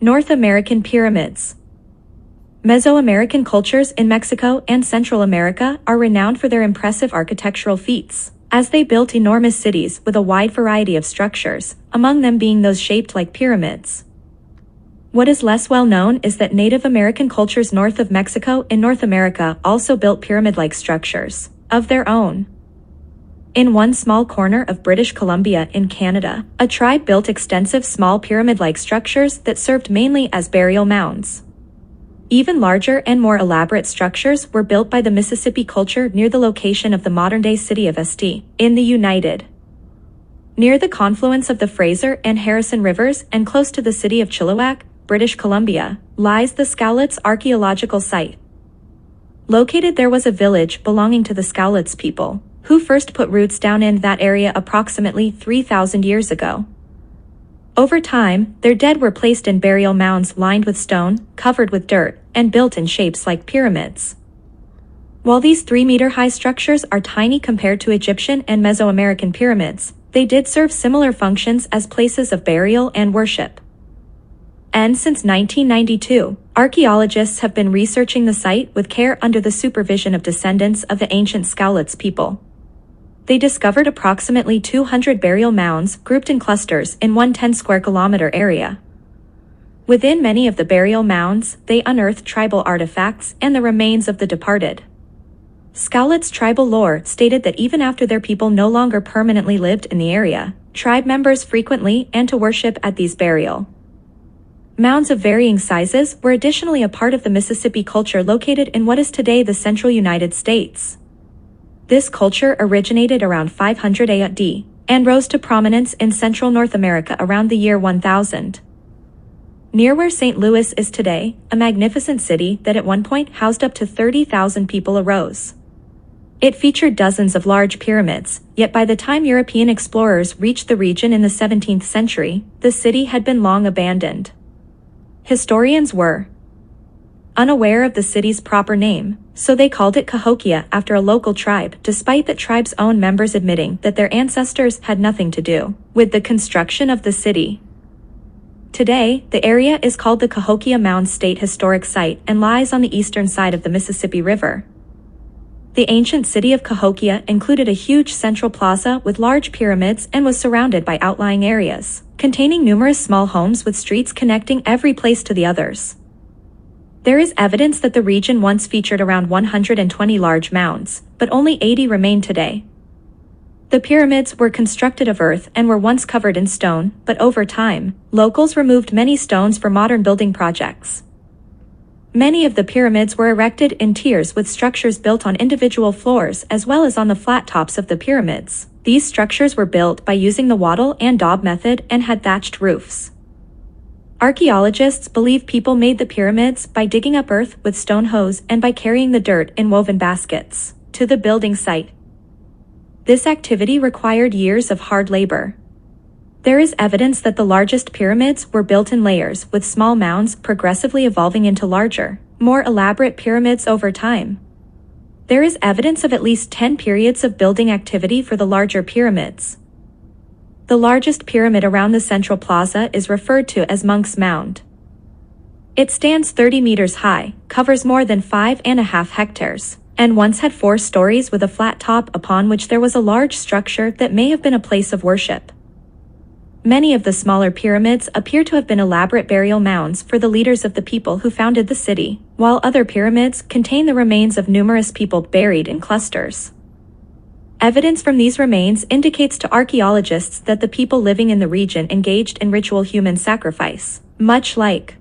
North American pyramids. Mesoamerican cultures in Mexico and Central America are renowned for their impressive architectural feats, as they built enormous cities with a wide variety of structures, among them being those shaped like pyramids. What is less well known is that Native American cultures north of Mexico in North America also built pyramid-like structures of their own. In one small corner of British Columbia in Canada, a tribe built extensive small pyramid-like structures that served mainly as burial mounds. Even larger and more elaborate structures were built by the Mississippi culture near the location of the modern-day city of St. in the United. Near the confluence of the Fraser and Harrison rivers and close to the city of Chilliwack, British Columbia, lies the Scowlitz archaeological site. Located there was a village belonging to the Scowlitz people, who first put roots down in that area approximately 3,000 years ago. Over time, their dead were placed in burial mounds lined with stone, covered with dirt, and built in shapes like pyramids. While these 3-meter-high structures are tiny compared to Egyptian and Mesoamerican pyramids, they did serve similar functions as places of burial and worship. And since 1992, archaeologists have been researching the site with care under the supervision of descendants of the ancient Scowlitz people. They discovered approximately 200 burial mounds grouped in clusters in one 10-square-kilometer area. Within many of the burial mounds, they unearthed tribal artifacts and the remains of the departed. Scowlitz tribal lore stated that even after their people no longer permanently lived in the area, tribe members frequently and to worship at these burial mounds of varying sizes were additionally a part of the Mississippi culture located in what is today the central United States. This culture originated around 500 AD and rose to prominence in central North America around the year 1000. Near where St. Louis is today, a magnificent city that at one point housed up to 30,000 people arose. It featured dozens of large pyramids, yet by the time European explorers reached the region in the 17th century, the city had been long abandoned. Historians were unaware of the city's proper name, so they called it Cahokia after a local tribe, despite that tribe's own members admitting that their ancestors had nothing to do with the construction of the city. Today, the area is called the Cahokia Mounds State Historic Site and lies on the eastern side of the Mississippi River. The ancient city of Cahokia included a huge central plaza with large pyramids and was surrounded by outlying areas, containing numerous small homes with streets connecting every place to the others. There is evidence that the region once featured around 120 large mounds, but only 80 remain today. The pyramids were constructed of earth and were once covered in stone, but over time, locals removed many stones for modern building projects. Many of the pyramids were erected in tiers with structures built on individual floors as well as on the flat tops of the pyramids. These structures were built by using the wattle and daub method and had thatched roofs. Archaeologists believe people made the pyramids by digging up earth with stone hoes and by carrying the dirt in woven baskets to the building site. This activity required years of hard labor. There is evidence that the largest pyramids were built in layers, with small mounds progressively evolving into larger, more elaborate pyramids over time. There is evidence of at least 10 periods of building activity for the larger pyramids. The largest pyramid around the central plaza is referred to as Monk's Mound. It stands 30 meters high, covers more than 5.5 hectares, and once had 4 stories with a flat top upon which there was a large structure that may have been a place of worship. Many of the smaller pyramids appear to have been elaborate burial mounds for the leaders of the people who founded the city, while other pyramids contain the remains of numerous people buried in clusters. Evidence from these remains indicates to archaeologists that the people living in the region engaged in ritual human sacrifice, much like